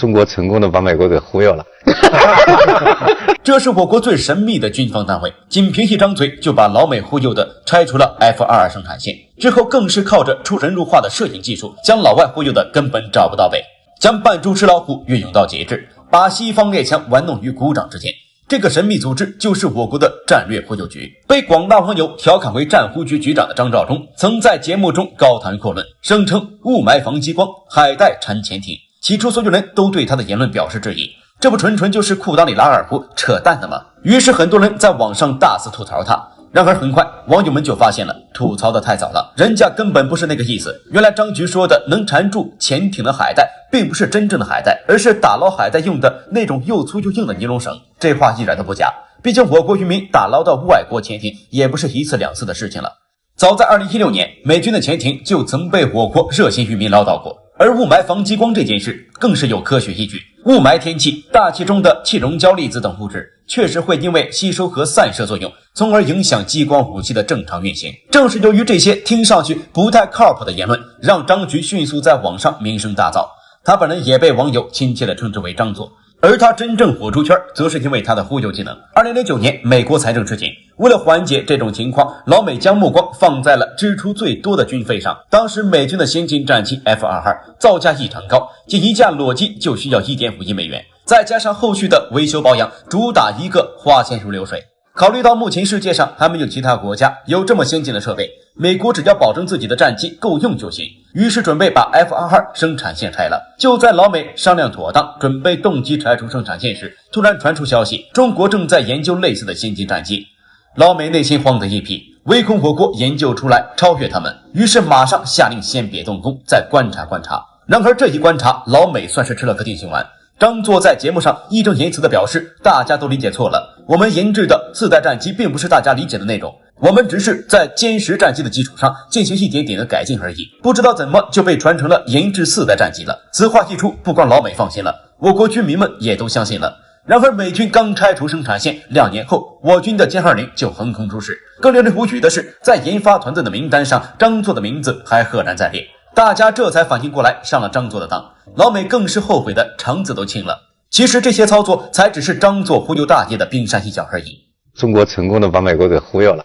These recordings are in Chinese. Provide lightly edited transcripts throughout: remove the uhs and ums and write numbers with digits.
中国成功的把美国给忽悠了。这是我国最神秘的军方单位，仅凭一张嘴就把老美忽悠的拆除了 F-22生产线，之后更是靠着出神入化的摄影技术，将老外忽悠的根本找不到北，将扮猪吃老虎运用到极致，把西方列强玩弄于股掌之间。这个神秘组织就是我国的战略忽悠局，被广大网友调侃为战忽局局长的张召忠，曾在节目中高谈阔论，声称雾霾防激光，海带缠潜艇。起初所有人都对他的言论表示质疑，这不纯纯就是裤裆里拉二胡扯淡的吗？于是很多人在网上大肆吐槽他。然而很快网友们就发现了，吐槽的太早了，人家根本不是那个意思。原来张局说的能缠住潜艇的海带并不是真正的海带，而是打捞海带用的那种又粗又硬的尼龙绳。这话一点都不假，毕竟我国渔民打捞到外国潜艇也不是一次两次的事情了。早在2016年，美军的潜艇就曾被我国热心渔民捞到过。而雾霾防激光这件事更是有科学依据，雾霾天气，大气中的气溶胶粒子等物质确实会因为吸收和散射作用，从而影响激光武器的正常运行。正是由于这些听上去不太靠谱的言论，让张局迅速在网上名声大噪，他本人也被网友亲切地称之为张作。而他真正火出圈，则是因为他的忽悠技能。2009年，美国财政吃紧，为了缓解这种情况，老美将目光放在了支出最多的军费上。当时美军的先进战机 F-22造价异常高，仅一架裸机就需要 1.5亿美元，再加上后续的维修保养，主打一个花钱如流水。考虑到目前世界上还没有其他国家有这么先进的设备，美国只要保证自己的战机够用就行，于是准备把 F-22生产线拆了。就在老美商量妥当，准备动机拆除生产线时，突然传出消息，中国正在研究类似的先进战机。老美内心慌得一批，唯恐我国研究出来超越他们，于是马上下令先别动工，再观察观察。然而这一观察，老美算是吃了个定心丸。张作在节目上义正言辞地表示，大家都理解错了，我们研制的次代战机并不是大家理解的那种，我们只是在歼十战机的基础上进行一点点的改进而已。不知道怎么就被传成了研制4代战机了。此话一出，不光老美放心了，我国军民们也都相信了。然而美军刚拆除生产线，2年后我军的歼20就横空出世。更令人无语的是，在研发团队的名单上，张作的名字还赫然在列。大家这才反应过来，上了张作的当，老美更是后悔的肠子都青了。其实这些操作才只是张作忽悠大业的冰山一角而已。中国成功的把美国给忽悠了。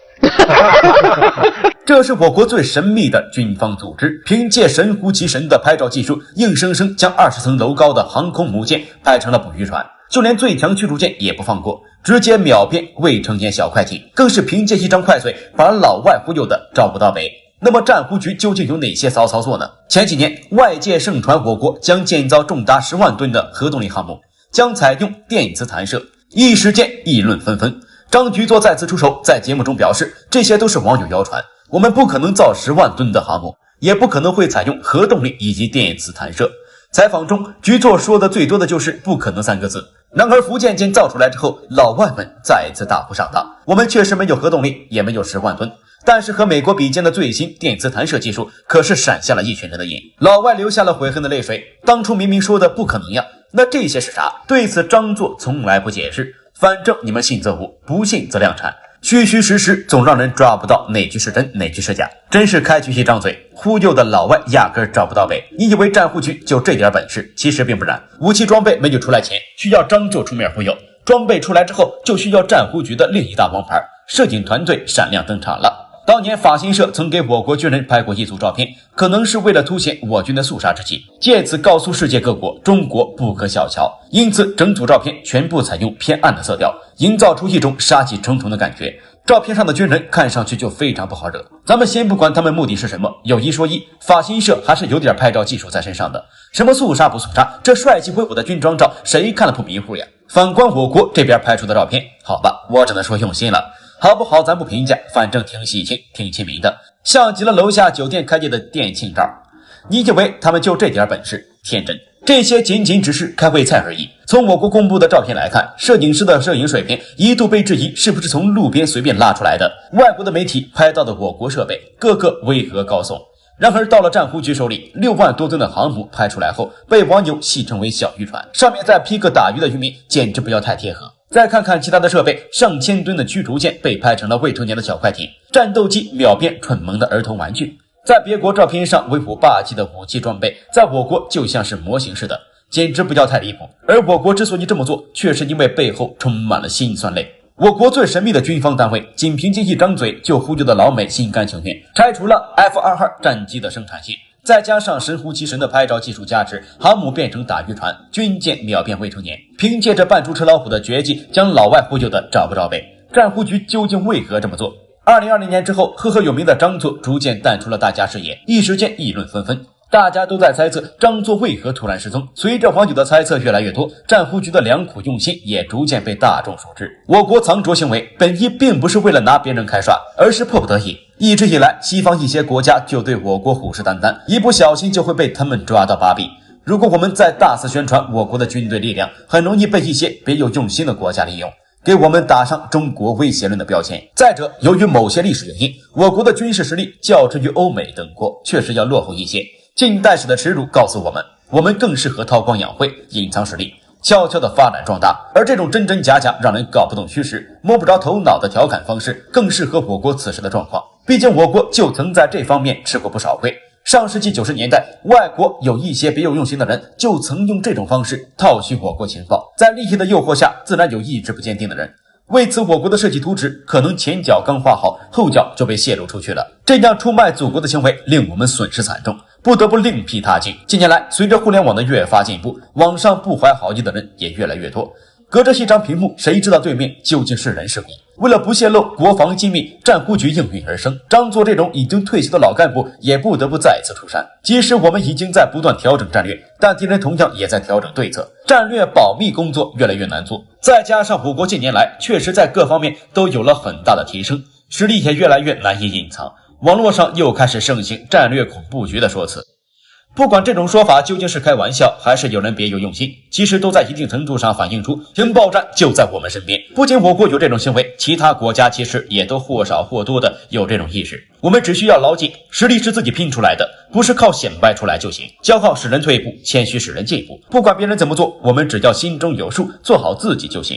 这是我国最神秘的军方组织，凭借神乎其神的拍照技术，硬生生将20层楼高的航空母舰拍成了捕鱼船，就连最强驱逐舰也不放过，直接秒变未成年小快艇，更是凭借一张快嘴把老外忽悠的找不到北。那么战忽局究竟有哪些骚操作呢？前几年外界盛传我国将建造重达10万吨的核动力航母，将采用电磁弹射，一时间议论纷纷。张局座再次出手，在节目中表示，这些都是网友谣传，我们不可能造10万吨的航母，也不可能会采用核动力以及电磁弹射。采访中，局座说的最多的就是不可能3个字。然而福建舰造出来之后，老外们再次大呼上当，我们确实没有核动力，也没有10万吨，但是和美国比肩的最新电磁弹射技术可是闪下了一群人的眼，老外流下了悔恨的泪水。当初明明说的不可能呀，那这些是啥？对此张作从来不解释，反正你们信则无，不信则量产，虚虚实实总让人抓不到哪句是真哪句是假，真是开局一张嘴，忽悠的老外压根找不到北。你以为战忽局就这点本事，其实并不然，武器装备没有出来前需要张作出面忽悠，装备出来之后就需要战忽局的另一大王牌摄影团队闪亮登场了。当年法新社曾给我国军人拍过一组照片，可能是为了凸显我军的肃杀之气，借此告诉世界各国中国不可小瞧，因此整组照片全部采用偏暗的色调，营造出一种杀气重重的感觉。照片上的军人看上去就非常不好惹。咱们先不管他们目的是什么，有一说一，法新社还是有点拍照技术在身上的。什么肃杀不肃杀，这帅气威武的军装照谁看了不迷糊呀？反观我国这边拍出的照片，好吧，我只能说用心了，好不好咱不评价，反正挺喜庆挺亲民的，像极了楼下酒店开业的店庆照。你以为他们就这点本事？天真，这些仅仅只是开胃菜而已。从我国公布的照片来看，摄影师的摄影水平一度被质疑是不是从路边随便拉出来的。外国的媒体拍到的我国设备个个巍峨高耸，然而到了战忽局手里，6万多吨的航母拍出来后，被网友戏称为小渔船，上面再披个打鱼的渔民，简直不要太贴合。再看看其他的设备，上千吨的驱逐舰被拍成了未成年的小快艇，战斗机秒变蠢萌的儿童玩具。在别国照片上威武霸气的武器装备，在我国就像是模型似的。简直不叫太离谱。而我国之所以这么做，却是因为背后充满了辛酸泪。我国最神秘的军方单位，仅凭借一张嘴就忽悠的老美心甘情愿拆除了 F-22战机的生产线，再加上神乎其神的拍照技术加持，航母变成打渔船，军舰秒变未成年，凭借着扮猪吃老虎的绝技，将老外忽悠的找不着北。战忽局究竟为何这么做？2020年之后，赫赫有名的张作逐渐淡出了大家视野，一时间议论纷纷。大家都在猜测张作为何突然失踪。随着网友的猜测越来越多，战忽局的良苦用心也逐渐被大众熟知。我国藏拙行为本意并不是为了拿别人开涮，而是迫不得已。一直以来，西方一些国家就对我国虎视眈眈，一不小心就会被他们抓到把柄。如果我们再大肆宣传我国的军队力量，很容易被一些别有用心的国家利用，给我们打上中国威胁论的标签。再者，由于某些历史原因，我国的军事实力较之于欧美等国确实要落后一些。近代史的耻辱告诉我们，我们更适合韬光养晦，隐藏实力，悄悄的发展壮大。而这种真真假假、让人搞不懂虚实、摸不着头脑的调侃方式，更适合我国此时的状况。毕竟我国就曾在这方面吃过不少亏。上世纪90年代，外国有一些别有用心的人就曾用这种方式套取我国情报，在利益的诱惑下，自然有意志不坚定的人。为此，我国的设计图纸可能前脚刚画好，后脚就被泄露出去了。这样出卖祖国的行为令我们损失惨重，不得不另辟他径。近年来，随着互联网的越发进步，网上不怀好意的人也越来越多。隔着一张屏幕，谁知道对面究竟是人是鬼？为了不泄露国防机密，战忽局应运而生。张作这种已经退休的老干部也不得不再次出山。即使我们已经在不断调整战略，但敌人同样也在调整对策，战略保密工作越来越难做。再加上我国近年来确实在各方面都有了很大的提升，实力也越来越难以隐藏。网络上又开始盛行战略恐怖局的说辞。不管这种说法究竟是开玩笑，还是有人别有用心，其实都在一定程度上反映出情报战就在我们身边。不仅我国有这种行为，其他国家其实也都或少或多的有这种意识。我们只需要牢记，实力是自己拼出来的，不是靠显摆出来就行。骄傲使人退步，谦虚使人进步。不管别人怎么做，我们只要心中有数，做好自己就行。